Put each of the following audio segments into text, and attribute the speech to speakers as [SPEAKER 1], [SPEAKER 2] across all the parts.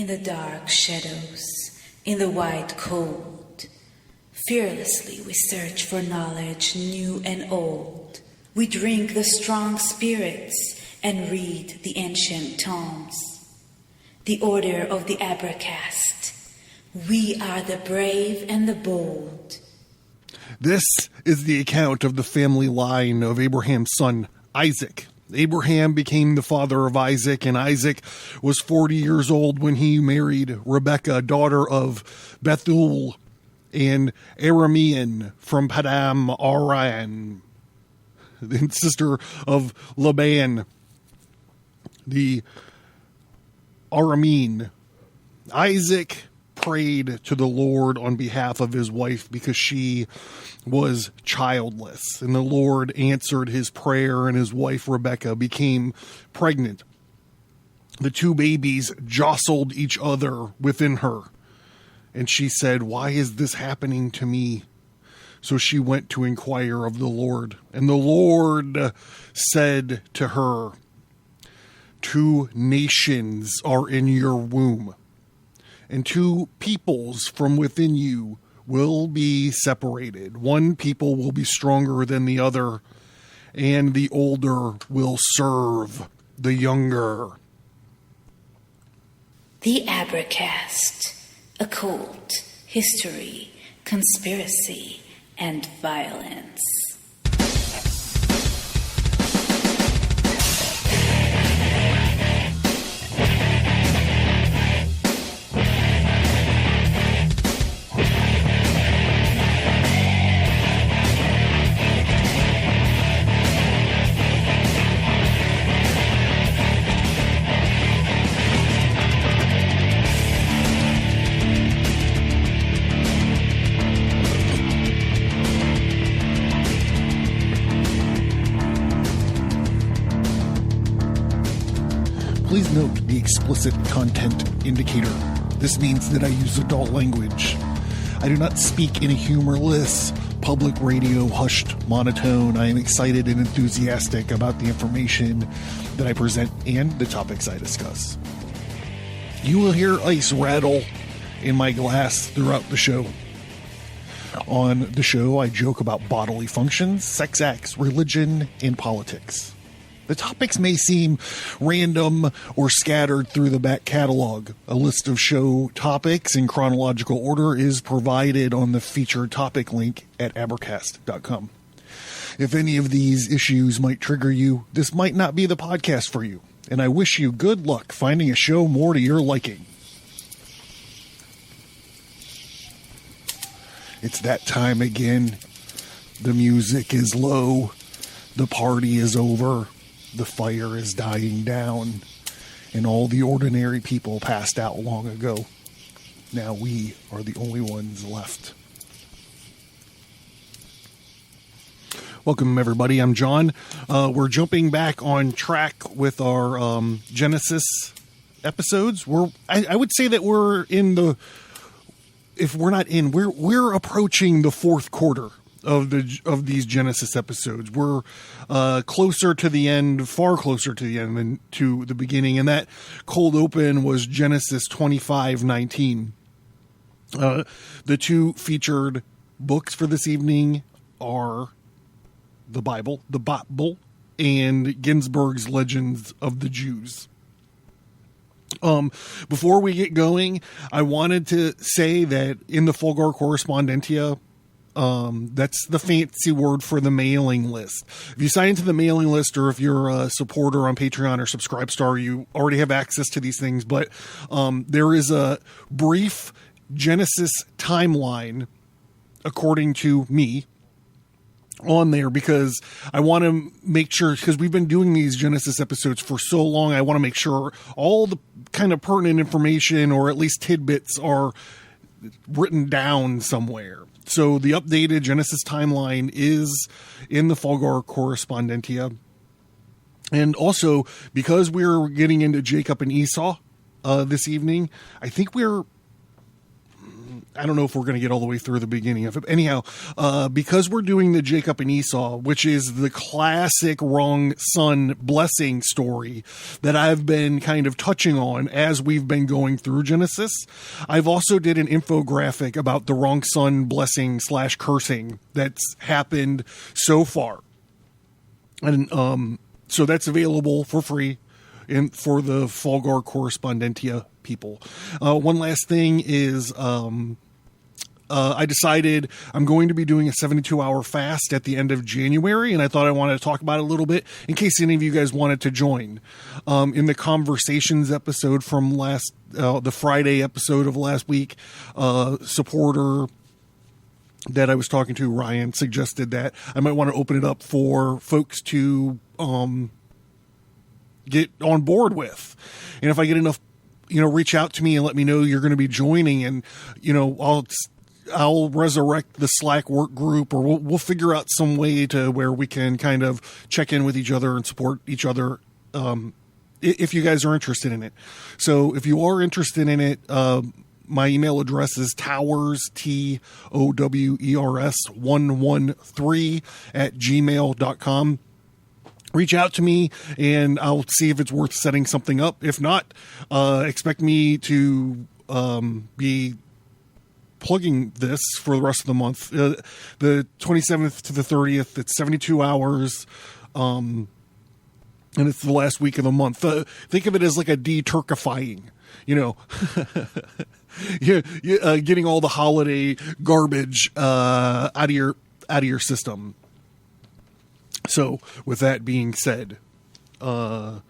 [SPEAKER 1] In the dark shadows, in the white cold, fearlessly we search for knowledge new and old. We drink the strong spirits and read the ancient tomes. The order of the Abracast. We are the brave and the bold.
[SPEAKER 2] This is the account of the family line of Abraham's son, Isaac. Abraham became the father of Isaac, and Isaac was 40 years old when he married Rebekah, daughter of Bethuel and Aramean from Padam Aram, the sister of Laban, the Aramean. Isaac prayed to the Lord on behalf of his wife because she was childless, and the Lord answered his prayer, and his wife Rebekah became pregnant. The two babies jostled each other within her, and she said, "Why is this happening to me?" So she went to inquire of the Lord, and the Lord said to her, "Two nations are in your womb, and two peoples from within you will be separated. One people will be stronger than the other, and the older will serve the younger."
[SPEAKER 1] The Abracast. Occult, history, conspiracy, and violence.
[SPEAKER 2] Please note the explicit content indicator. This means that I use adult language. I do not speak in a humorless, public radio hushed monotone. I am excited and enthusiastic about the information that I present and the topics I discuss. You will hear ice rattle in my glass throughout the show. On the show, I joke about bodily functions, sex acts, religion, and politics. The topics may seem random or scattered through the back catalog. A list of show topics in chronological order is provided on the featured topic link at Advertise.com. If any of these issues might trigger you, this might not be the podcast for you, and I wish you good luck finding a show more to your liking. It's that time again. The music is low. The party is over. The fire is dying down, and all the ordinary people passed out long ago. Now we are the only ones left. Welcome, everybody. I'm John. We're jumping back on track with our Genesis episodes. I would say that we're in the. If we're not in, we're approaching the fourth quarter of these Genesis episodes. We're closer to the end, far closer to the end than to the beginning, and that cold open was Genesis 25:19. The two featured books for this evening are the Bible, and Ginsberg's Legends of the Jews. Before we get going, I wanted to say that in the Fulgar Correspondentia, that's the fancy word for the mailing list. If you sign into the mailing list, or if you're a supporter on Patreon or Subscribestar, you already have access to these things. But there is a brief Genesis timeline, according to me, on there, because I want to make sure, because we've been doing these Genesis episodes for so long, I want to make sure all the kind of pertinent information, or at least tidbits, are written down somewhere. So the updated Genesis timeline is in the Fulgar Correspondentia. And also, because we're getting into Jacob and Esau this evening, I think we're I don't know if we're going to get all the way through the beginning of it. Anyhow, because we're doing the Jacob and Esau, which is the classic wrong son blessing story that I've been kind of touching on as we've been going through Genesis, I've also did an infographic about the wrong son blessing / cursing that's happened so far. And so that's available for free for the Fulgar Correspondentia people. One last thing is I decided I'm going to be doing a 72-hour fast at the end of January, and I thought I wanted to talk about it a little bit in case any of you guys wanted to join. In the Conversations episode from the Friday episode of last week, supporter that I was talking to, Ryan, suggested that I might want to open it up for folks to get on board with. And if I get enough, reach out to me and let me know you're going to be joining, and, I'll resurrect the Slack work group, or we'll figure out some way to where we can kind of check in with each other and support each other, if you guys are interested in it. So if you are interested in it, my email address is towers, TOWERS 113 @gmail.com. Reach out to me and I'll see if it's worth setting something up. If not, expect me to be plugging this for the rest of the month. The 27th to the 30th, it's 72 hours. And it's the last week of the month. Think of it as like a de-Turkifying, getting all the holiday garbage out of your system. So with that being said, if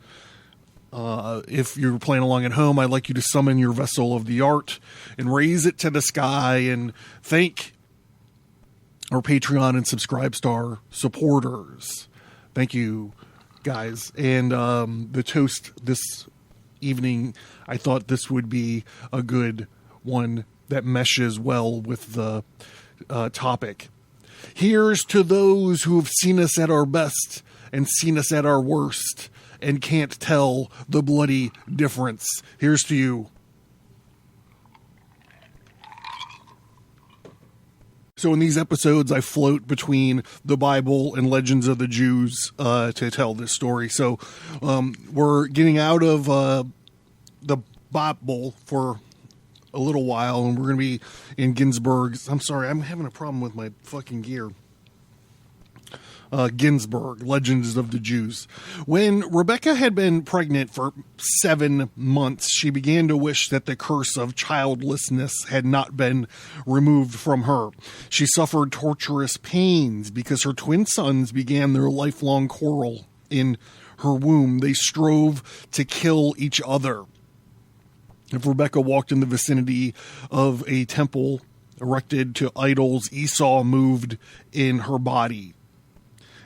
[SPEAKER 2] you're playing along at home, I'd like you to summon your vessel of the art and raise it to the sky and thank our Patreon and Subscribestar supporters. Thank you, guys. And the toast this evening, I thought this would be a good one that meshes well with the topic. Here's to those who have seen us at our best and seen us at our worst and can't tell the bloody difference. Here's to you. So in these episodes, I float between the Bible and Legends of the Jews to tell this story. So we're getting out of the Bible for a little while, and we're going to be in Ginsberg's. I'm sorry, I'm having a problem with my fucking gear. Ginsberg, Legends of the Jews. When Rebekah had been pregnant for 7 months, she began to wish that the curse of childlessness had not been removed from her. She suffered torturous pains because her twin sons began their lifelong quarrel in her womb. They strove to kill each other. If Rebekah walked in the vicinity of a temple erected to idols, Esau moved in her body.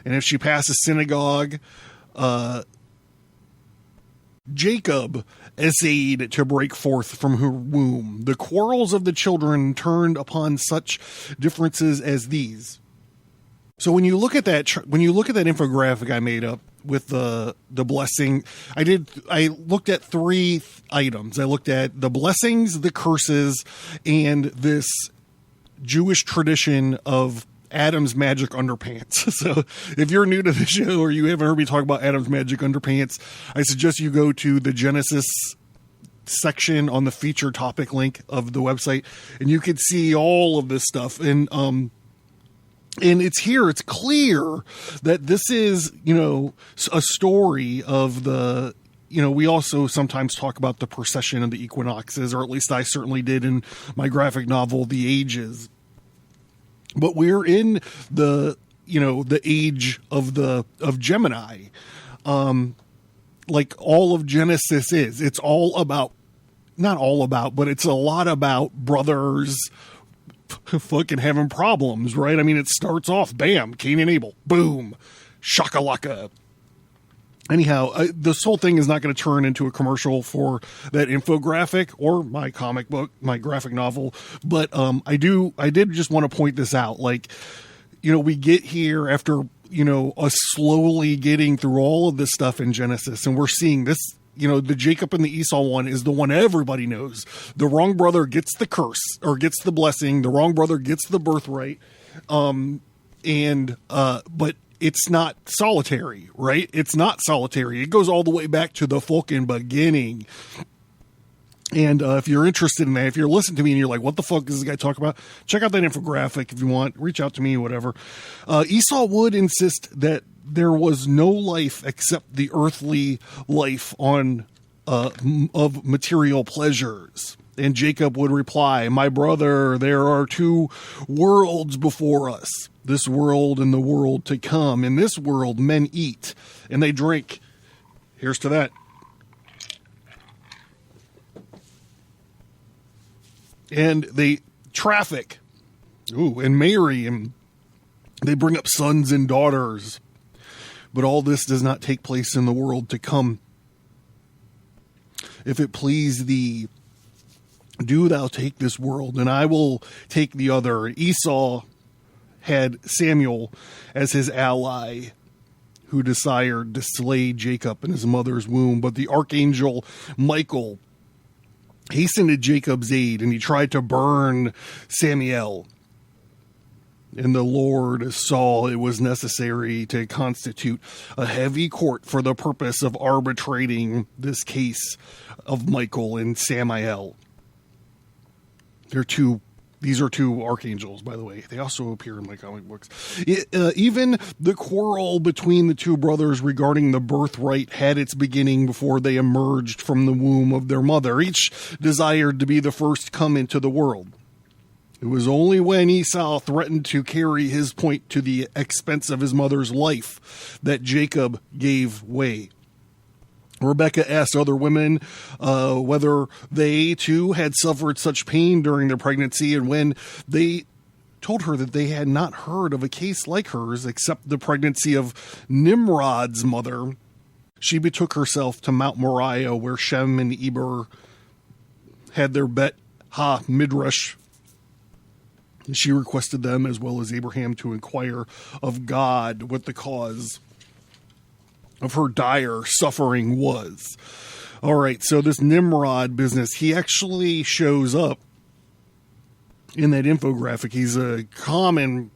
[SPEAKER 2] And if she passed a synagogue, Jacob essayed to break forth from her womb. The quarrels of the children turned upon such differences as these. So when you look at that infographic I made up with the blessing, I looked at 3 items. I looked at the blessings, the curses, and this Jewish tradition of Adam's magic underpants. So if you're new to the show or you haven't heard me talk about Adam's magic underpants, I suggest you go to the Genesis section on the feature topic link of the website, and you can see all of this stuff. And it's here. It's clear that this is, a story of the, we also sometimes talk about the precession of the equinoxes, or at least I certainly did in my graphic novel, The Ages. But we're in the age of Gemini. Like all of Genesis is. It's all about, not all about, but it's a lot about brothers fucking having problems, right? I mean, it starts off, bam, Cain and Abel, boom, shakalaka. Anyhow, this whole thing is not going to turn into a commercial for that infographic or my comic book, my graphic novel. But I did just want to point this out. Like, we get here after, us slowly getting through all of this stuff in Genesis, and we're seeing this the Jacob and the Esau one is the one everybody knows. The wrong brother gets the curse or gets the blessing. The wrong brother gets the birthright. But it's not solitary, right? It's not solitary. It goes all the way back to the fucking beginning. And if you're interested in that, if you're listening to me and you're like, what the fuck is this guy talking about? Check out that infographic if you want. Reach out to me, whatever. Esau would insist that there was no life except the earthly life of material pleasures. And Jacob would reply, my brother, there are two worlds before us, this world and the world to come. In this world, men eat and they drink. Here's to that. And they traffic, and marry, and they bring up sons and daughters. But all this does not take place in the world to come. If it please thee, do thou take this world, and I will take the other. Esau had Samuel as his ally, who desired to slay Jacob in his mother's womb. But the archangel Michael hastened to Jacob's aid, and he tried to burn Samuel. And the Lord saw it was necessary to constitute a heavy court for the purpose of arbitrating this case of Michael and Samael. These are two archangels, by the way. They also appear in my comic books. Even the quarrel between the two brothers regarding the birthright had its beginning before they emerged from the womb of their mother. Each desired to be the first to come into the world. It was only when Esau threatened to carry his point to the expense of his mother's life that Jacob gave way. Rebekah asked other women whether they too had suffered such pain during their pregnancy, and when they told her that they had not heard of a case like hers except the pregnancy of Nimrod's mother, she betook herself to Mount Moriah, where Shem and Eber had their Bet Ha Midrash. She requested them, as well as Abraham, to inquire of God what the cause of her dire suffering was. All right, so this Nimrod business, he actually shows up in that infographic. He's a common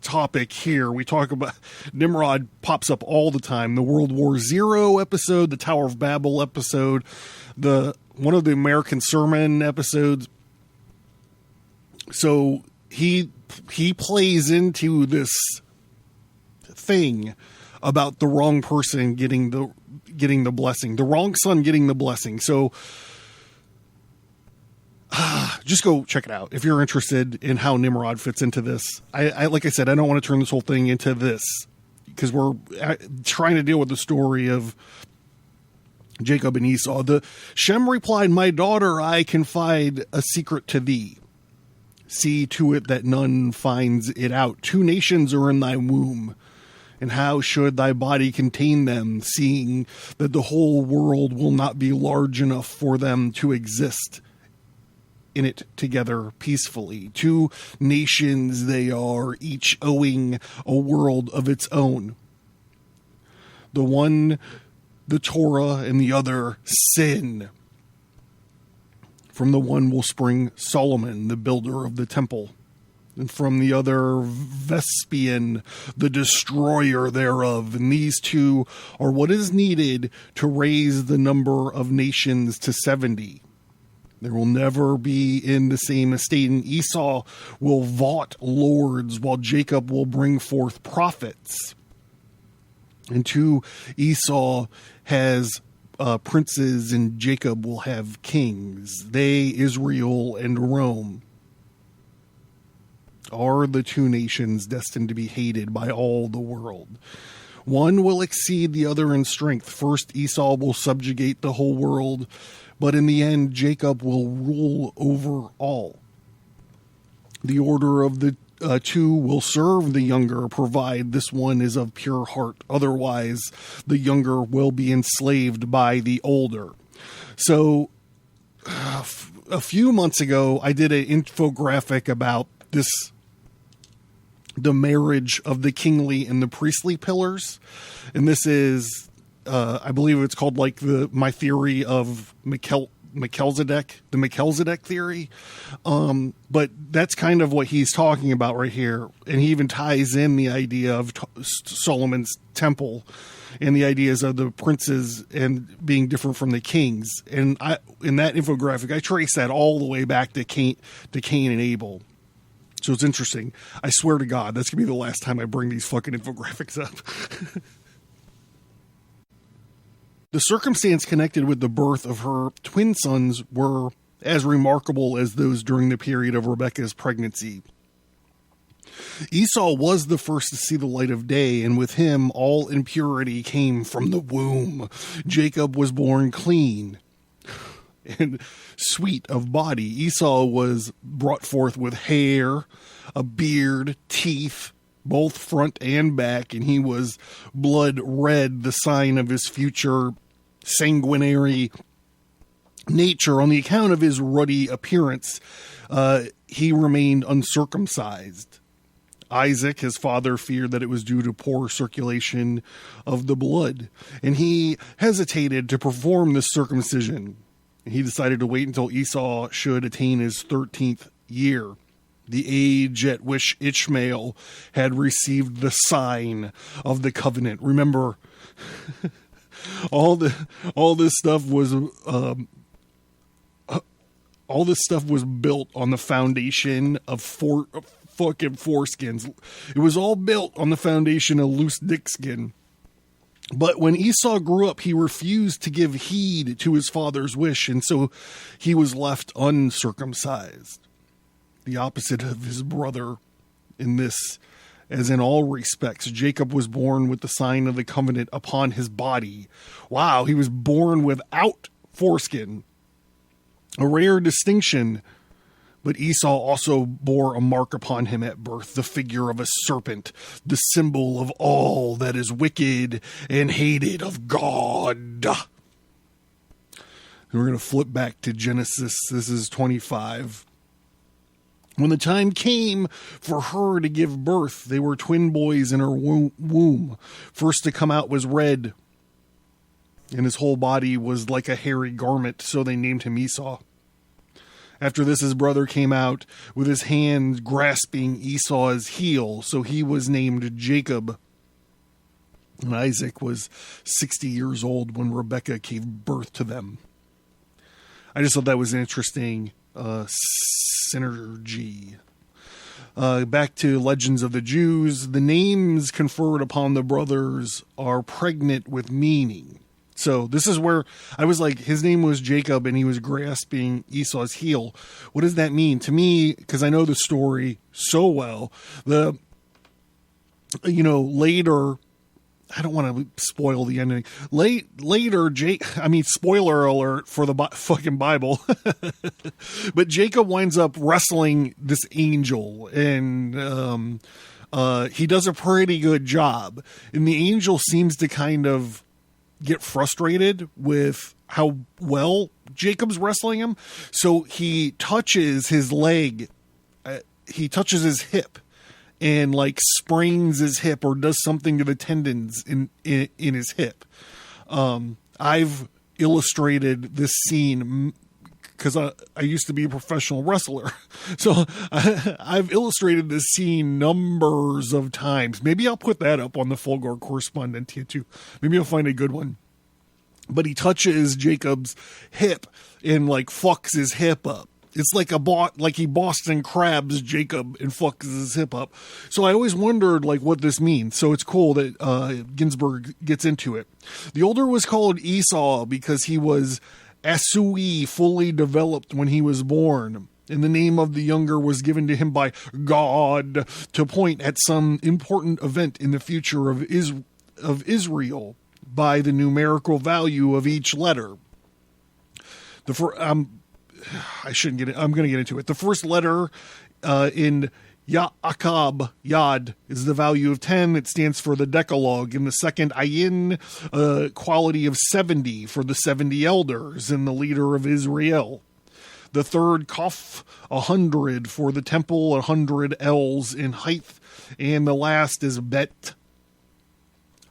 [SPEAKER 2] topic here. We talk about Nimrod, pops up all the time. The World War Z episode, the Tower of Babel episode, one of the American Sermon episodes. So he plays into this thing about the wrong person getting the blessing, the wrong son getting the blessing. So just go check it out if you're interested in how Nimrod fits into this. I like I said, I don't want to turn this whole thing into this because we're trying to deal with the story of Jacob and Esau. Shem replied, "My daughter, I confide a secret to thee. See to it that none finds it out. Two nations are in thy womb. And how should thy body contain them, seeing that the whole world will not be large enough for them to exist in it together peacefully? Two nations they are, each owing a world of its own. The one, the Torah, and the other, sin. From the one will spring Solomon, the builder of the temple. And from the other, Vespian, the destroyer thereof. And these two are what is needed to raise the number of nations to 70. There will never be in the same estate, and Esau will vaunt lords, while Jacob will bring forth prophets. And two, Esau has princes, and Jacob will have kings. They, Israel and Rome, are the two nations destined to be hated by all the world. One will exceed the other in strength. First, Esau will subjugate the whole world, but in the end, Jacob will rule over all. The order of the two will serve the younger, provide this one is of pure heart. Otherwise, the younger will be enslaved by the older." So, a few months ago, I did an infographic about the marriage of the kingly and the priestly pillars. And this is I believe it's called like my theory of Melchizedek, the Melchizedek theory. But that's kind of what he's talking about right here. And he even ties in the idea of Solomon's temple and the ideas of the princes and being different from the kings. And in that infographic, I trace that all the way back to Cain and Abel. So it's interesting. I swear to God, that's going to be the last time I bring these fucking infographics up. The circumstance connected with the birth of her twin sons were as remarkable as those during the period of Rebekah's pregnancy. Esau was the first to see the light of day, and with him all impurity came from the womb. Jacob was born clean and sweet of body. Esau was brought forth with hair, a beard, teeth, both front and back, and he was blood red, the sign of his future sanguinary nature. On the account of his ruddy appearance, he remained uncircumcised. Isaac, his father, feared that it was due to poor circulation of the blood, and he hesitated to perform this circumcision. He decided to wait until Esau should attain his 13th year, the age at which Ishmael had received the sign of the covenant. Remember, all this stuff was built on the foundation of fucking foreskins. It was all built on the foundation of loose dick skin. But when Esau grew up, he refused to give heed to his father's wish, and so he was left uncircumcised. The opposite of his brother in this, as in all respects. Jacob was born with the sign of the covenant upon his body. Wow, he was born without foreskin. A rare distinction. But Esau also bore a mark upon him at birth, the figure of a serpent, the symbol of all that is wicked and hated of God. And we're going to flip back to Genesis. This is 25. When the time came for her to give birth, they were twin boys in her womb. First to come out was red, and his whole body was like a hairy garment, so they named him Esau. After this, his brother came out with his hand grasping Esau's heel, so he was named Jacob. And Isaac was 60 years old when Rebekah gave birth to them. I just thought that was an interesting synergy. Back to Legends of the Jews. The names conferred upon the brothers are pregnant with meaning. So this is where I was like, his name was Jacob and he was grasping Esau's heel. What does that mean to me? Because I know the story so well. Later, I don't want to spoil the ending. Later, spoiler alert for the fucking Bible. But Jacob winds up wrestling this angel, and he does a pretty good job. And the angel seems to kind of get frustrated with how well Jacob's wrestling him. So he touches his leg. He touches his hip and like sprains his hip or does something to the tendons in his hip. I've illustrated this scene because I used to be a professional wrestler. So I've illustrated this scene numbers of times. Maybe I'll put that up on the Fulgore Correspondent here too. Maybe I'll find a good one. But he touches Jacob's hip and like fucks his hip up. It's like he Boston crabs Jacob and fucks his hip up. So I always wondered like what this means. So it's cool that Ginsberg gets into it. The older was called Esau because he was Asui, fully developed when he was born. And the name of the younger was given to him by God to point at some important event in the future of Israel by the numerical value of each letter. I shouldn't get it. I'm going to get into it. The first letter in Yaakov, Yad, is the value of 10. It stands for the Decalogue. In the second, Ayin, quality of 70 for the 70 elders and the leader of Israel. The third, Kaf, 100 for the temple, 100 ells in height. And the last is Bet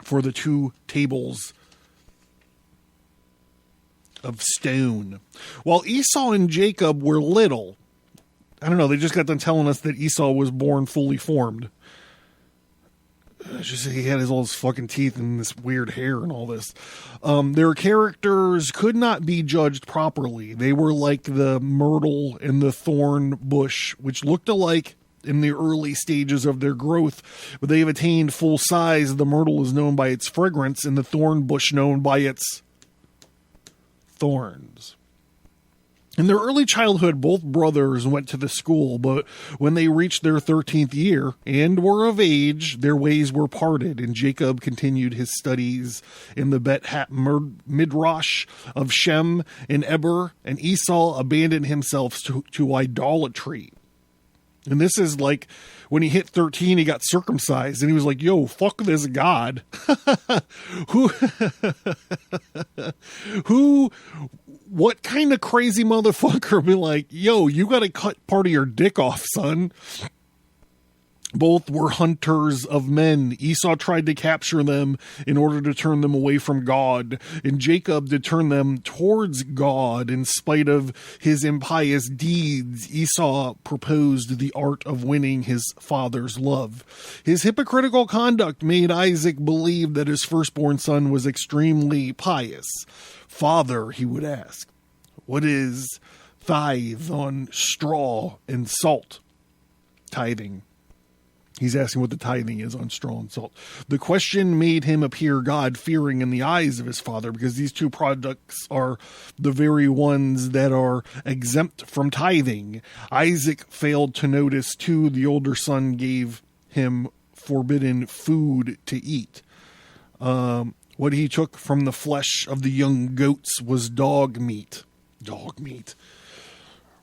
[SPEAKER 2] for the 2 tables of stone. While Esau and Jacob were little, I don't know, they just got done telling us that Esau was born fully formed. Just he had all his fucking teeth and this weird hair and all this. Their characters could not be judged properly. They were like the myrtle and the thorn bush, which looked alike in the early stages of their growth, but they have attained full size. The myrtle is known by its fragrance, and the thorn bush known by its thorns. In their early childhood, both brothers went to the school, but when they reached their 13th year and were of age, their ways were parted, and Jacob continued his studies in the Bet Midrash of Shem and Eber, and Esau abandoned himself to idolatry. And this is like when he hit 13, he got circumcised, and he was like, yo, fuck this God. What kind of crazy motherfucker be like, yo, you got to cut part of your dick off, son? Both were hunters of men. Esau tried to capture them in order to turn them away from God, and Jacob to turn them towards God. In spite of his impious deeds, Esau proposed the art of winning his father's love. His hypocritical conduct made Isaac believe that his firstborn son was extremely pious. Father, he would ask, what is tithe on straw and salt? Tithing. He's asking what the tithing is on straw and salt. The question made him appear God-fearing in the eyes of his father, because these two products are the very ones that are exempt from tithing. Isaac failed to notice, too, the older son gave him forbidden food to eat. What he took from the flesh of the young goats was dog meat. Dog meat.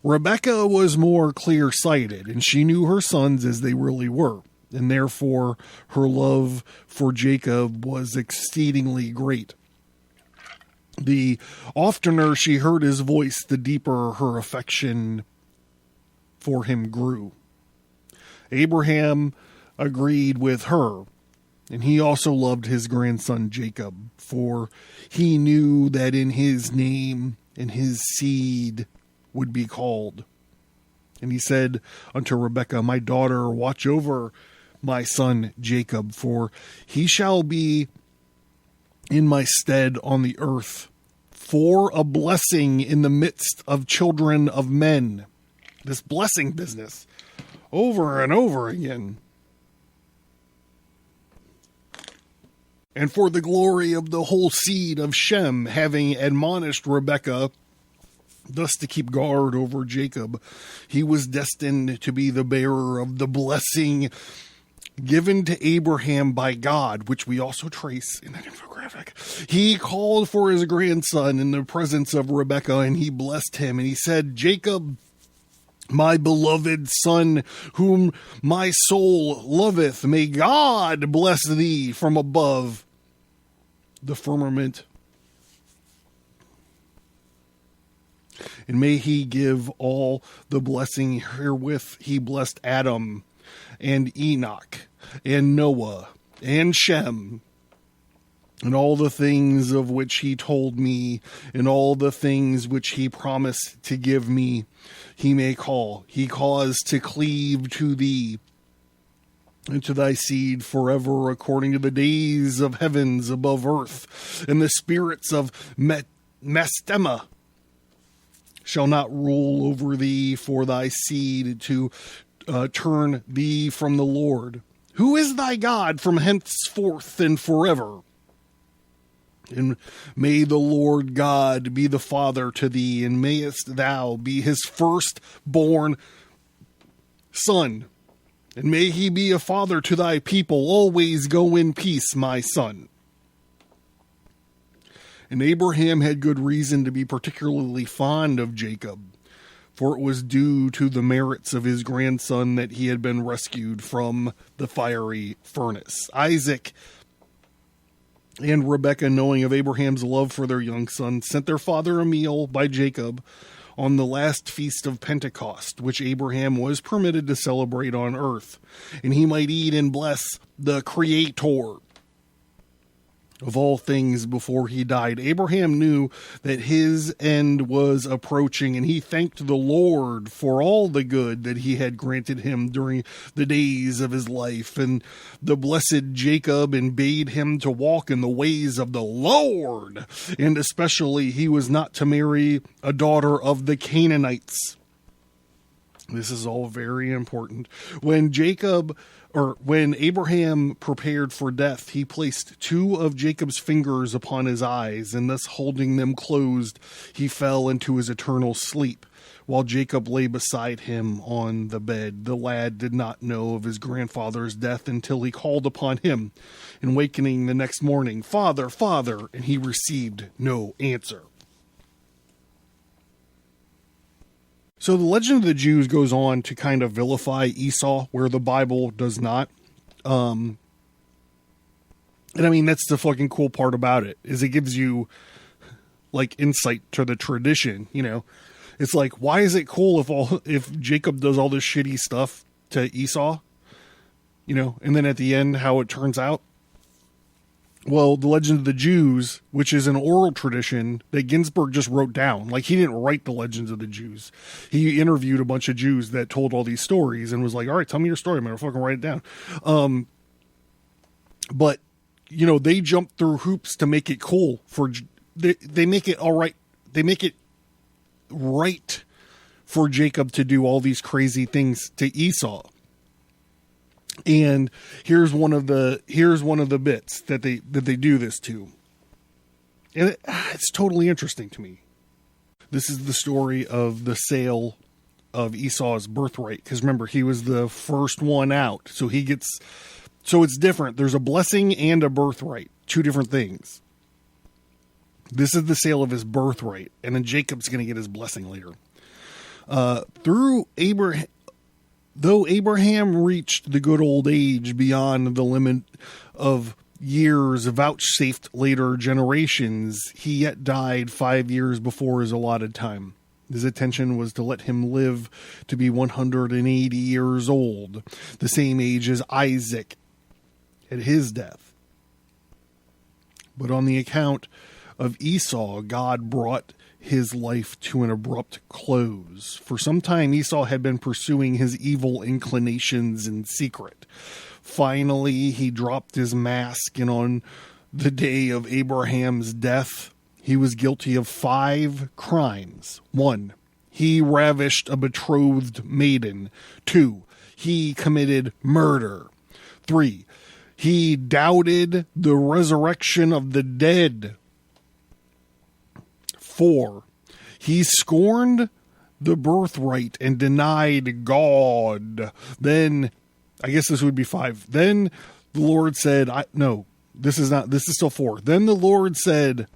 [SPEAKER 2] Rebekah was more clear-sighted, and she knew her sons as they really were, and therefore her love for Jacob was exceedingly great. The oftener she heard his voice, the deeper her affection for him grew. Abraham agreed with her, and he also loved his grandson Jacob, for he knew that in his name and his seed would be called. And he said unto Rebekah, my daughter, watch over my son Jacob, for he shall be in my stead on the earth, for a blessing in the midst of children of men. This blessing business over and over again. And for the glory of the whole seed of Shem, having admonished Rebekah thus to keep guard over Jacob, he was destined to be the bearer of the blessing given to Abraham by God, which we also trace in that infographic. He called for his grandson in the presence of Rebekah, and he blessed him, and he said, Jacob, my beloved son, whom my soul loveth, may God bless thee from above the firmament, and may he give all the blessing herewith he blessed Adam and Enoch and Noah and Shem, and all the things of which he told me, and all the things which he promised to give me, he may call. He caused to cleave to thee and to thy seed forever, according to the days of heavens above earth, and the spirits of Mastema shall not rule over thee, for thy seed to turn thee from the Lord, who is thy God from henceforth and forever. And may the Lord God be the father to thee, and mayest thou be his firstborn son, and may he be a father to thy people. Always go in peace, my son. And Abraham had good reason to be particularly fond of Jacob, for it was due to the merits of his grandson that he had been rescued from the fiery furnace. Isaac and Rebekah, knowing of Abraham's love for their young son, sent their father a meal by Jacob on the last feast of Pentecost, which Abraham was permitted to celebrate on earth, and he might eat and bless the Creator. of all things before he died. Abraham knew that his end was approaching, and he thanked the Lord for all the good that he had granted him during the days of his life. And the blessed Jacob and bade him to walk in the ways of the Lord, and especially he was not to marry a daughter of the Canaanites. This is all very important. When Abraham prepared for death, he placed 2 of Jacob's fingers upon his eyes, and thus holding them closed, he fell into his eternal sleep, while Jacob lay beside him on the bed. The lad did not know of his grandfather's death until he called upon him, and wakening the next morning, "Father, Father," and he received no answer. So the legend of the Jews goes on to kind of vilify Esau, where the Bible does not. And I mean, that's the fucking cool part about it, is it gives you like insight to the tradition, you know. It's like, why is it cool if Jacob does all this shitty stuff to Esau, you know, and then at the end, how it turns out? Well, the legend of the Jews, which is an oral tradition that Ginsberg just wrote down. Like, he didn't write the legends of the Jews. He interviewed a bunch of Jews that told all these stories and was like, all right, tell me your story. I'm going to fucking write it down. But, you know, they jump through hoops to make it cool they make it all right. They make it right for Jacob to do all these crazy things to Esau. And here's one of the bits that they do this to. And it's totally interesting to me. This is the story of the sale of Esau's birthright. Because remember, he was the first one out. So it's different. There's a blessing and a birthright. 2 different things. This is the sale of his birthright. And then Jacob's going to get his blessing later. Though Abraham reached the good old age beyond the limit of years vouchsafed later generations, he yet died 5 years before his allotted time. His intention was to let him live to be 180 years old, the same age as Isaac at his death. But on the account of Esau, God brought his life to an abrupt close. For some time, Esau had been pursuing his evil inclinations in secret. Finally, he dropped his mask, and on the day of Abraham's death, he was guilty of 5 crimes. 1, he ravished a betrothed maiden. 2, he committed murder. 3, he doubted the resurrection of the dead. 4, he scorned the birthright and denied God. Then, I guess this would be 5. Then the Lord said, this is still 4. Then the Lord said,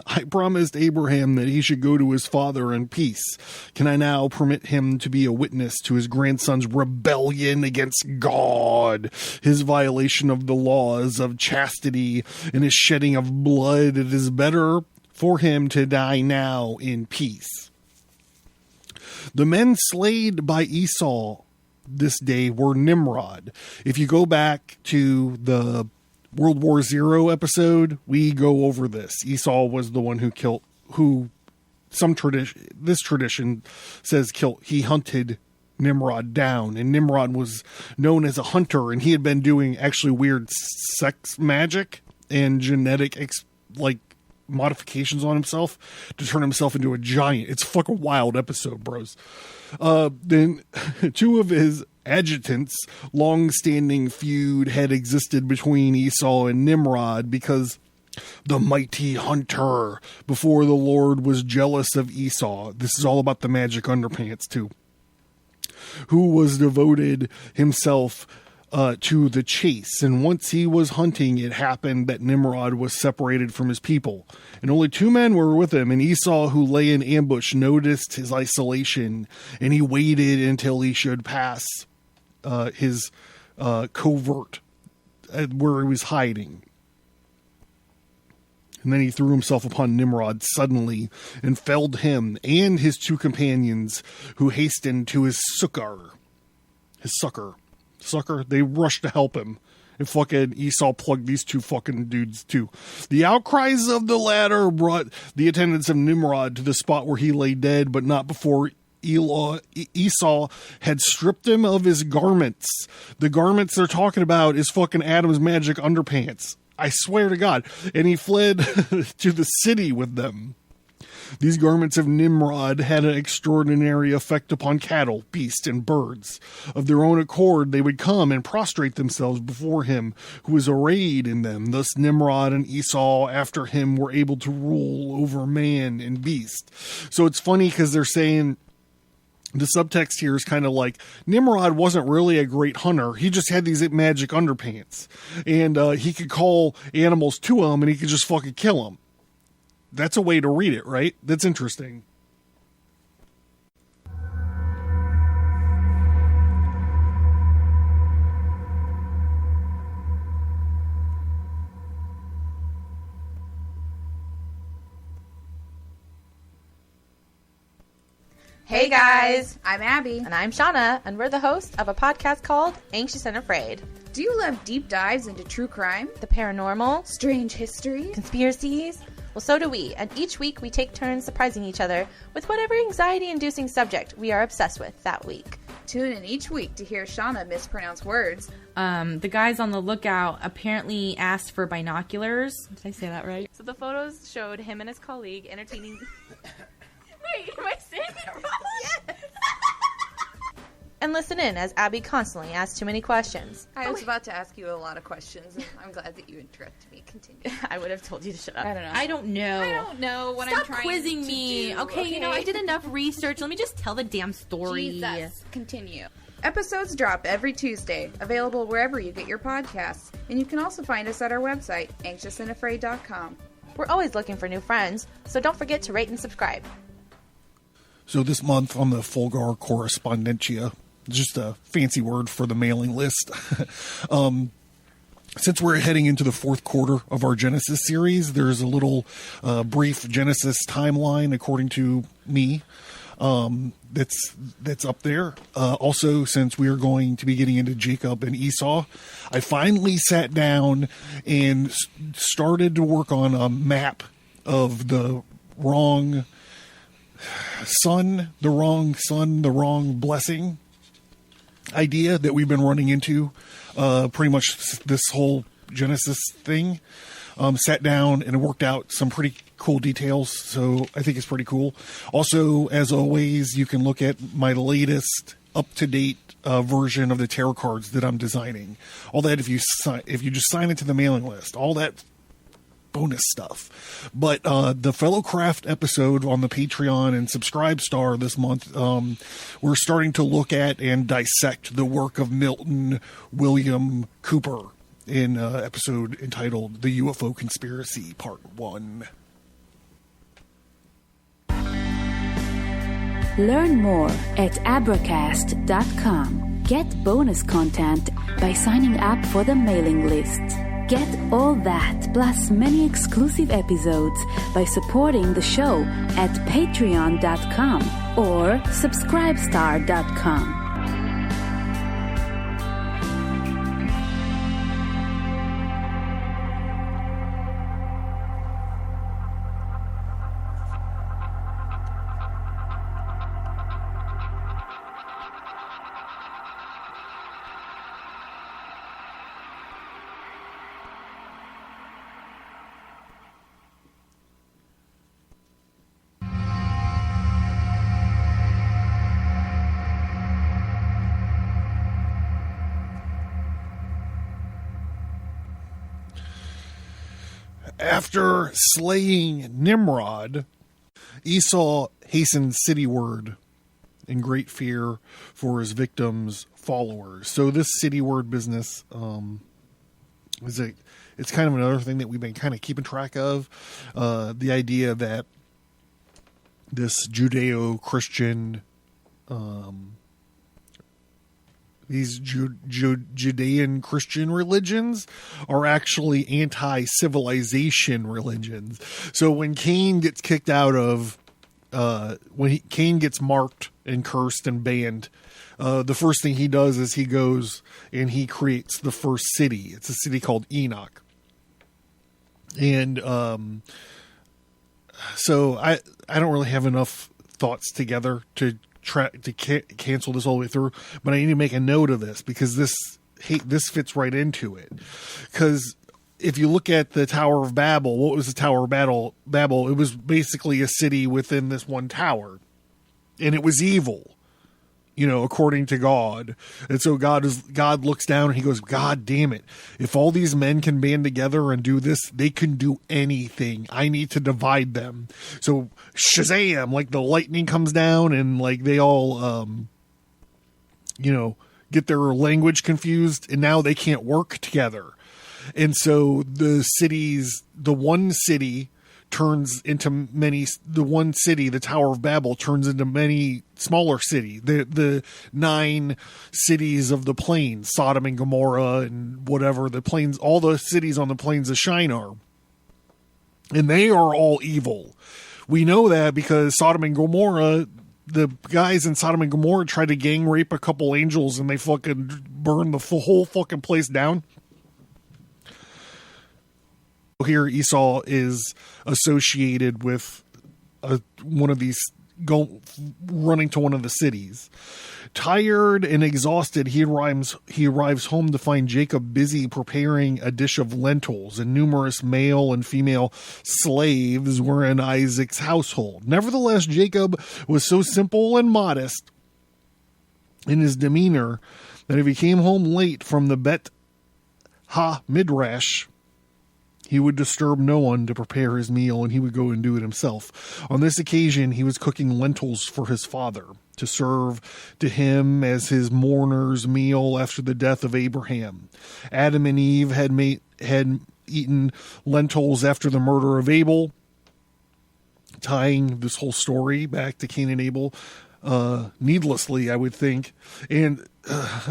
[SPEAKER 2] I promised Abraham that he should go to his father in peace. Can I now permit him to be a witness to his grandson's rebellion against God, his violation of the laws of chastity, and his shedding of blood? It is better for him to die now in peace. The men slayed by Esau this day were Nimrod. If you go back to the World War Z episode, we go over this. Esau was the one this tradition says he hunted Nimrod down, and Nimrod was known as a hunter, and he had been doing actually weird sex magic and genetic modifications on himself to turn himself into a giant. It's a fucking wild episode, bros. Then 2 of his adjutants, long-standing feud had existed between Esau and Nimrod because the mighty hunter before the Lord was jealous of Esau. This is all about the magic underpants too. Who was devoted himself to the chase, and once he was hunting, it happened that Nimrod was separated from his people, and only 2 men were with him, and Esau, who lay in ambush, noticed his isolation, and he waited until he should pass his covert where he was hiding. And then he threw himself upon Nimrod suddenly and felled him and his 2 companions, who hastened to his succor. They rushed to help him, And fucking Esau plugged these two fucking dudes too. The outcries of the latter brought the attendants of Nimrod to the spot where he lay dead, but not before Esau had stripped him of his garments. The garments they're talking about is fucking Adam's magic underpants. I swear to God. And he fled to the city with them. These garments of Nimrod had an extraordinary effect upon cattle, beasts, and birds. Of their own accord, they would come and prostrate themselves before him, who was arrayed in them. Thus Nimrod and Esau after him were able to rule over man and beast. So it's funny because they're saying, the subtext here is kind of like, Nimrod wasn't really a great hunter. He just had these magic underpants. And he could call animals to him and he could just fucking kill them. That's a way to read it, right? That's interesting.
[SPEAKER 3] Hey guys, I'm Abby.
[SPEAKER 4] And I'm Shauna, and we're the hosts of a podcast called Anxious and Afraid.
[SPEAKER 3] Do you love deep dives into true crime,
[SPEAKER 4] The paranormal,
[SPEAKER 3] strange history,
[SPEAKER 4] conspiracies? Well, so do we, and each week we take turns surprising each other with whatever anxiety-inducing subject we are obsessed with that week.
[SPEAKER 3] Tune in each week to hear Shauna mispronounce words.
[SPEAKER 5] The guys on the lookout apparently asked for binoculars. Did I say that right?
[SPEAKER 4] So the photos showed him and his colleague entertaining... Wait, am I saying it wrong? Yes! And listen in as Abby constantly asks too many questions.
[SPEAKER 3] I was about to ask you a lot of questions, and I'm glad that you interrupted me. Continue.
[SPEAKER 4] I would have told you to shut up.
[SPEAKER 3] I don't know.
[SPEAKER 5] I don't know
[SPEAKER 3] what
[SPEAKER 5] Stop
[SPEAKER 3] I'm trying
[SPEAKER 5] quizzing
[SPEAKER 3] to
[SPEAKER 5] me.
[SPEAKER 3] do.
[SPEAKER 5] Okay, you know, I did enough research. Let me just tell the damn story.
[SPEAKER 3] Jesus. Continue. Episodes drop every Tuesday, available wherever you get your podcasts. And you can also find us at our website, anxiousandafraid.com.
[SPEAKER 4] We're always looking for new friends, so don't forget to rate and subscribe.
[SPEAKER 2] So this month on the Fulgar Correspondentia, just a fancy word for the mailing list. Since we're heading into the fourth quarter of our Genesis series, there's a little brief Genesis timeline, according to me, that's up there. Also, since we are going to be getting into Jacob and Esau, I finally sat down and started to work on a map of the wrong the wrong blessing idea that we've been running into pretty much this whole Genesis thing. Sat down and worked out some pretty cool details, so I think it's pretty cool. Also, as always, you can look at my latest up-to-date version of the tarot cards that I'm designing. All that if you just sign into the mailing list, all that bonus stuff. But the Fellow Craft episode on the Patreon and Subscribe Star this month, we're starting to look at and dissect the work of Milton William Cooper in an episode entitled The UFO Conspiracy Part 1.
[SPEAKER 1] Learn more at abracast.com. Get bonus content by signing up for the mailing list. Get all that, plus many exclusive episodes by supporting the show at patreon.com or subscribestar.com.
[SPEAKER 2] After slaying Nimrod, Esau hastened cityward in great fear for his victims' followers. So this cityward business it's kind of another thing that we've been kind of keeping track of. The idea that this Judeo-Christian these Judean Christian religions are actually anti-civilization religions. So when Cain gets kicked out of Cain gets marked and cursed and banned, the first thing he does is he goes and he creates the first city. It's a city called Enoch. And so I don't really have enough thoughts together to try to cancel this all the way through, but I need to make a note of this because this fits right into it. Because if you look at the Tower of Babel, what was the Tower of Babel? It was basically a city within this one tower, and it was evil, according to God. And so God looks down and he goes, God damn it. If all these men can band together and do this, they can do anything. I need to divide them. So Shazam, like the lightning comes down and like they all, get their language confused and now they can't work together. And so the one city, the Tower of Babel turns into many smaller cities. The 9 cities of the plains, Sodom and Gomorrah and whatever, the plains, all the cities on the plains of Shinar. And they are all evil. We know that because Sodom and Gomorrah, the guys in Sodom and Gomorrah tried to gang rape a couple angels and they fucking burned the whole fucking place down. Here Esau is associated with one of these running to one of the cities. Tired and exhausted, he arrives home to find Jacob busy preparing a dish of lentils, and numerous male and female slaves were in Isaac's household. Nevertheless, Jacob was so simple and modest in his demeanor that if he came home late from the Bet Ha Midrash, he would disturb no one to prepare his meal, and he would go and do it himself. On this occasion, he was cooking lentils for his father to serve to him as his mourner's meal after the death of Abraham. Adam and Eve had eaten lentils after the murder of Abel, tying this whole story back to Cain and Abel, needlessly, I would think. And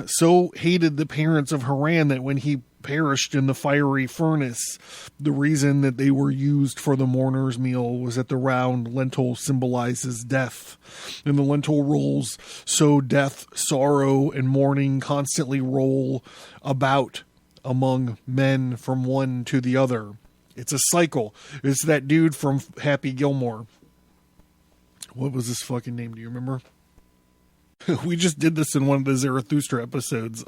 [SPEAKER 2] so hated the parents of Haran that when he perished in the fiery furnace, the reason that they were used for the mourner's meal was that the round lentil symbolizes death, and the lentil rolls so death, sorrow, and mourning constantly roll about among men from one to the other. It's a cycle. It's that dude from Happy Gilmore. What was his fucking name? Do you remember? We just did this in one of the Zarathustra episodes.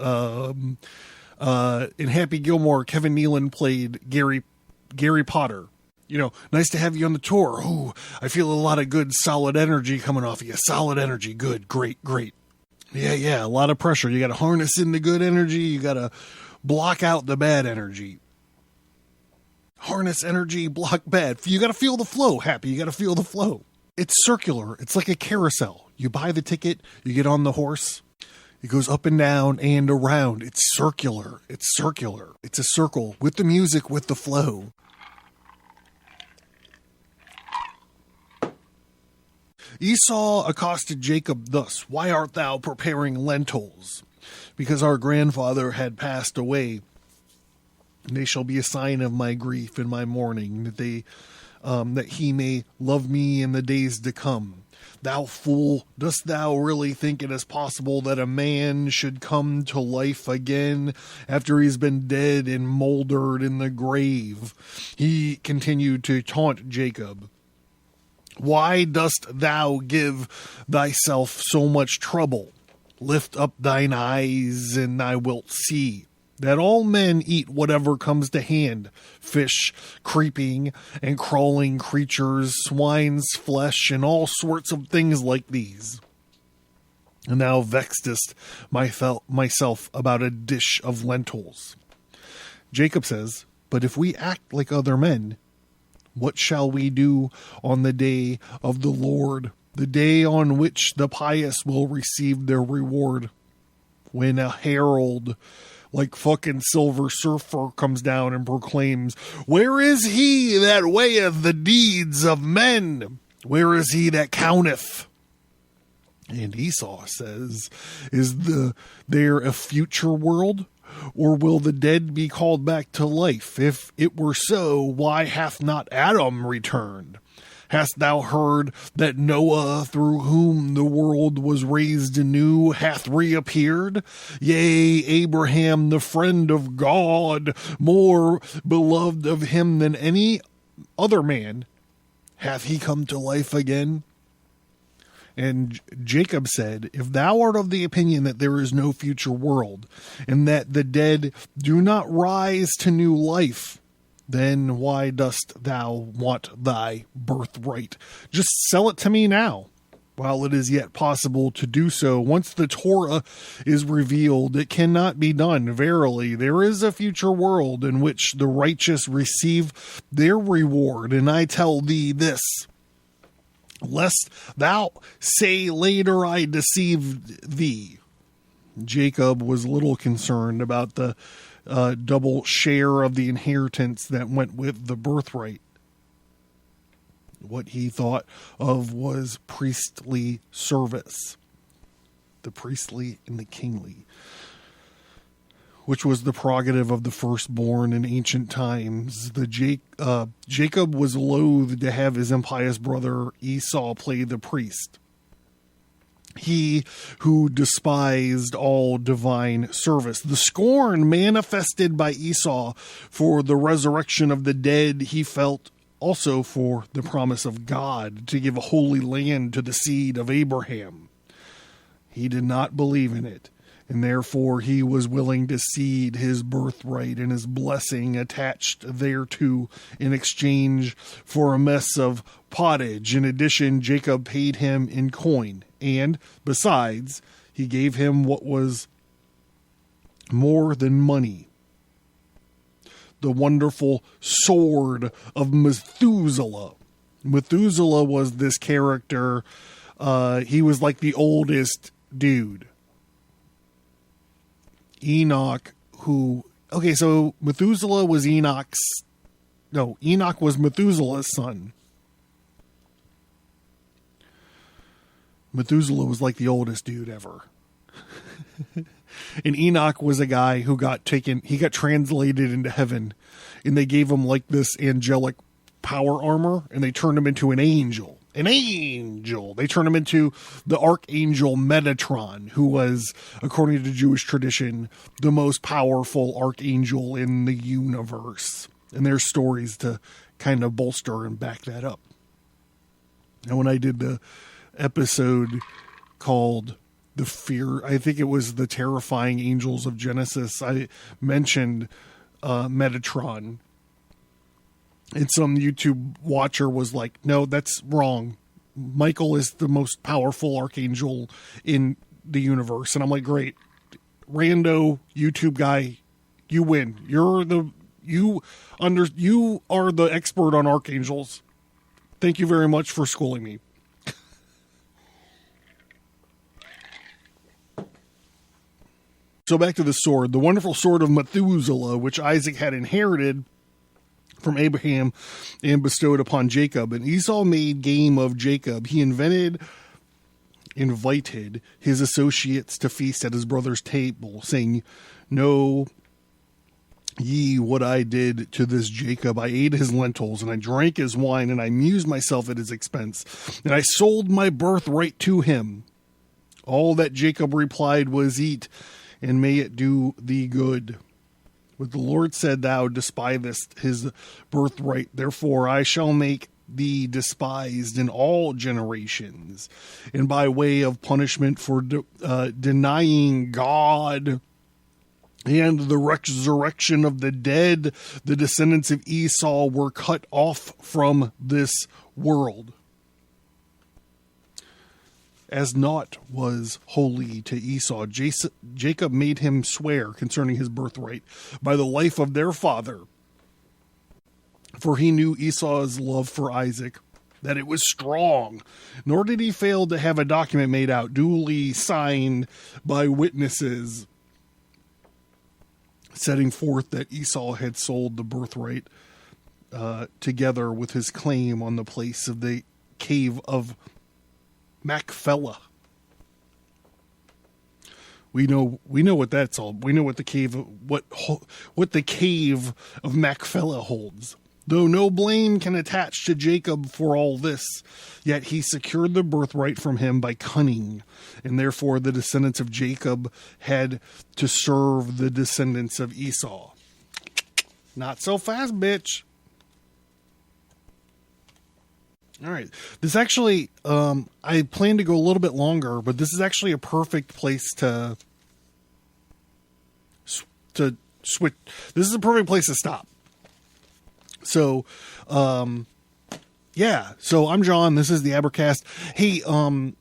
[SPEAKER 2] In Happy Gilmore, Kevin Nealon played Gary Potter. Nice to have you on the tour. Oh, I feel a lot of good, solid energy coming off of you. Solid energy. Good. Great. Yeah. A lot of pressure. You got to harness in the good energy. You got to block out the bad energy. Harness energy, block bad. You got to feel the flow, Happy. You got to feel the flow. It's circular. It's like a carousel. You buy the ticket. You get on the horse. It goes up and down and around. It's circular. It's a circle with the music, with the flow. Esau accosted Jacob thus, "Why art thou preparing lentils? Because our grandfather had passed away. And they shall be a sign of my grief and my mourning, that he may love me in the days to come. Thou fool, dost thou really think it is possible that a man should come to life again after he's been dead and moldered in the grave?" He continued to taunt Jacob. "Why dost thou give thyself so much trouble? Lift up thine eyes, and thou wilt see that all men eat whatever comes to hand, fish, creeping and crawling creatures, swine's flesh, and all sorts of things like these. And thou vexedest myself about a dish of lentils." Jacob says, "But if we act like other men, what shall we do on the day of the Lord, the day on which the pious will receive their reward? When a herald like fucking Silver Surfer comes down and proclaims, 'Where is he that weigheth the deeds of men? Where is he that counteth?'" And Esau says, "Is there a future world? Or will the dead be called back to life? If it were so, why hath not Adam returned? Hast thou heard that Noah, through whom the world was raised anew, hath reappeared? Yea, Abraham, the friend of God, more beloved of him than any other man, hath he come to life again? And Jacob said, If thou art of the opinion that there is no future world, and that the dead do not rise to new life, then why dost thou want thy birthright? Just sell it to me now, while it is yet possible to do so. Once the Torah is revealed, it cannot be done. Verily, there is a future world in which the righteous receive their reward. And I tell thee this, lest thou say later I deceived thee. Jacob was little concerned about the double share of the inheritance that went with the birthright. What he thought of was priestly service, the priestly and the kingly, which was the prerogative of the firstborn in ancient times. Jacob was loath to have his impious brother Esau play the priest, he who despised all divine service. The scorn manifested by Esau for the resurrection of the dead he felt also for the promise of God to give a holy land to the seed of Abraham. He did not believe in it, and therefore he was willing to cede his birthright and his blessing attached thereto in exchange for a mess of pottage. In addition, Jacob paid him in coin, and besides, he gave him what was more than money: the wonderful sword of Methuselah. Methuselah was this character. He was like the oldest dude. Enoch, so Methuselah was Enoch was Methuselah's son. Methuselah was like the oldest dude ever. And Enoch was a guy who got translated into heaven, and they gave him like this angelic power armor, and they turned him into an angel. They turned him into the archangel Metatron, who was, according to Jewish tradition, the most powerful archangel in the universe. And there's stories to kind of bolster and back that up. And when I did the episode called I think it was the terrifying angels of Genesis, I mentioned Metatron. And some YouTube watcher was like, no, that's wrong. Michael is the most powerful archangel in the universe. And I'm like, great. Rando YouTube guy, you win. You are the expert on archangels. Thank you very much for schooling me. So back to the sword, the wonderful sword of Methuselah, which Isaac had inherited from Abraham and bestowed upon Jacob. And Esau made game of Jacob. He invited his associates to feast at his brother's table, saying, Know ye what I did to this Jacob? I ate his lentils, and I drank his wine, and I amused myself at his expense, and I sold my birthright to him. All that Jacob replied was, Eat, and may it do thee good. But the Lord said, Thou despisest his birthright, therefore I shall make thee despised in all generations. And by way of punishment for denying God and the resurrection of the dead, the descendants of Esau were cut off from this world, as naught was holy to Esau. Jacob made him swear concerning his birthright by the life of their father, for he knew Esau's love for Isaac, that it was strong, nor did he fail to have a document made out, duly signed by witnesses, setting forth that Esau had sold the birthright together with his claim on the place of the cave of Machpelah. We know what that's all. We know what the cave of Machpelah holds. Though no blame can attach to Jacob for all this, yet he secured the birthright from him by cunning, and therefore the descendants of Jacob had to serve the descendants of Esau. Not so fast, bitch. All right. This actually, I plan to go a little bit longer, but this is actually a perfect place to switch. This is a perfect place to stop. So, yeah. So I'm John. This is the Abercast. Hey, God,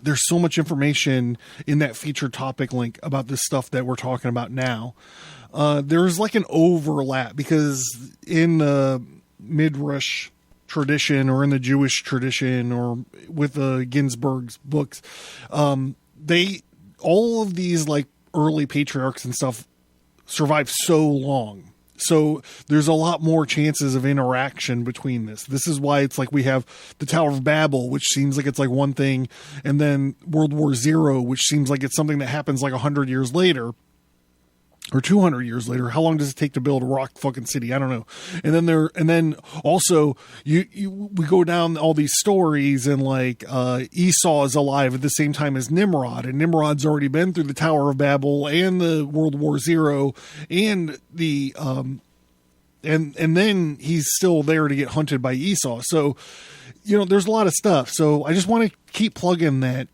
[SPEAKER 2] there's so much information in that featured topic link about this stuff that we're talking about now. There's like an overlap because in the Midrash tradition or in the Jewish tradition or with the Ginsberg's books, all of these like early patriarchs and stuff survive so long. So there's a lot more chances of interaction between this. This is why it's like we have the Tower of Babel, which seems like it's like one thing, and then World War Z, which seems like it's something that happens like 100 years later or 200 years later. How long does it take to build a rock fucking city? I don't know. And then also we go down all these stories and like Esau is alive at the same time as Nimrod, and Nimrod's already been through the Tower of Babel and the World War Z and the and then he's still there to get hunted by Esau. So, there's a lot of stuff. So I just want to keep plugging that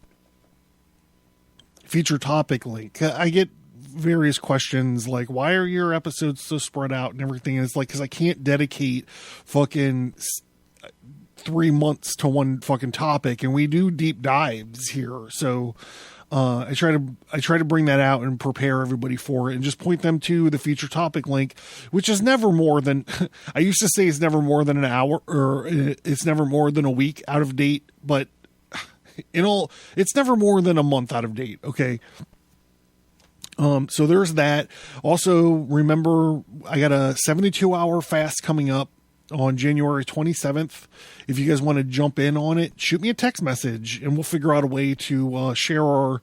[SPEAKER 2] feature topic link. I get various questions like, why are your episodes so spread out and everything? And it's like, because I can't dedicate fucking 3 months to one fucking topic, and we do deep dives here. So I try to bring that out and prepare everybody for it, and just point them to the feature topic link, which is never more than I used to say it's never more than an hour, or it's never more than a week out of date, but it's never more than a month out of date. Okay. So there's that. Also, remember, I got a 72-hour fast coming up on January 27th. If you guys want to jump in on it, shoot me a text message and we'll figure out a way to share our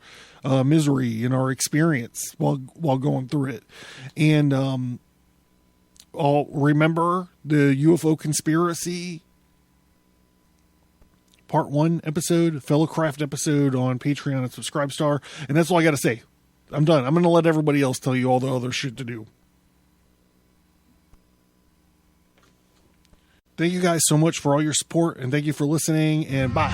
[SPEAKER 2] misery and our experience while going through it. And I'll remember the UFO conspiracy part 1 episode, Fellowcraft episode on Patreon and Subscribestar. And that's all I got to say. I'm done. I'm going to let everybody else tell you all the other shit to do. Thank you guys so much for all your support, and thank you for listening, and bye.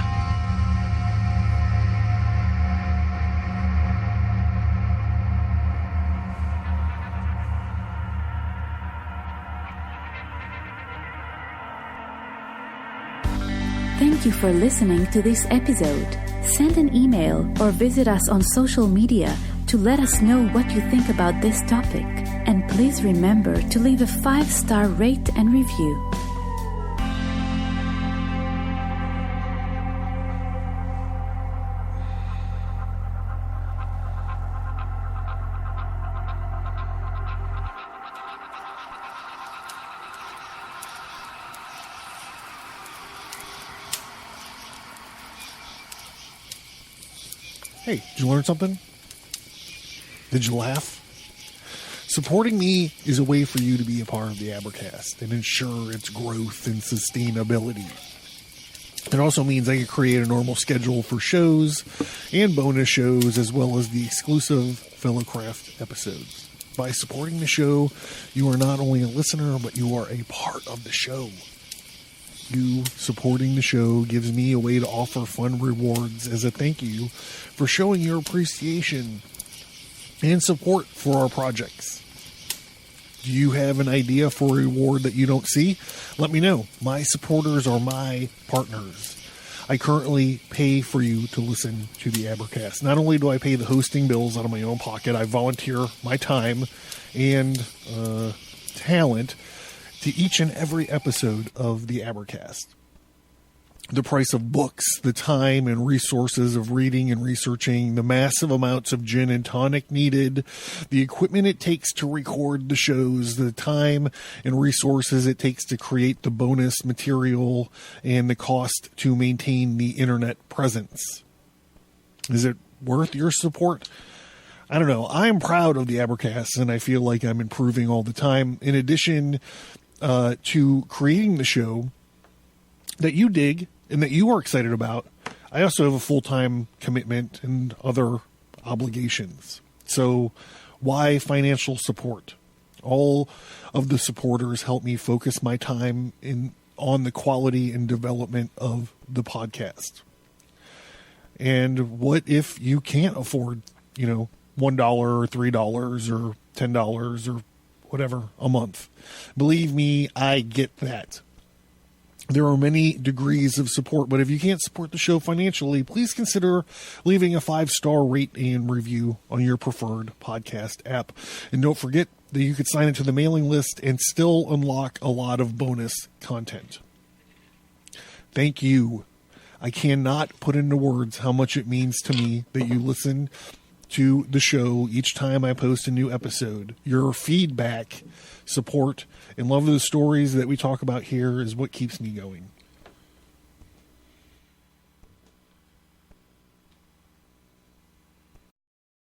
[SPEAKER 1] Thank you for listening to this episode. Send an email or visit us on social media to let us know what you think about this topic. And please remember to leave a 5-star rate and review.
[SPEAKER 2] Hey, did you learn something? Did you laugh? Supporting me is a way for you to be a part of the Abercast and ensure its growth and sustainability. It also means I can create a normal schedule for shows and bonus shows, as well as the exclusive Fellowcraft episodes. By supporting the show, you are not only a listener, but you are a part of the show. You supporting the show gives me a way to offer fun rewards as a thank you for showing your appreciation and support for our projects. Do you have an idea for a reward that you don't see? Let me know. My supporters are my partners. I currently pay for you to listen to the Abercast. Not only do I pay the hosting bills out of my own pocket, I volunteer my time and talent to each and every episode of the Abercast. The price of books, the time and resources of reading and researching, the massive amounts of gin and tonic needed, the equipment it takes to record the shows, the time and resources it takes to create the bonus material, and the cost to maintain the internet presence. Is it worth your support? I don't know. I'm proud of the Abercast, and I feel like I'm improving all the time. In addition, to creating the show that you dig and that you are excited about. I also have a full-time commitment and other obligations. So why financial support? All of the supporters help me focus my time on the quality and development of the podcast. And what if you can't afford, $1 or $3 or $10 or whatever a month? Believe me, I get that. There are many degrees of support, but if you can't support the show financially, please consider leaving a 5-star rate and review on your preferred podcast app. And don't forget that you could sign into the mailing list and still unlock a lot of bonus content. Thank you. I cannot put into words how much it means to me that you listen to the show each time I post a new episode. Your feedback, support, and love of the stories that we talk about here is what keeps me going.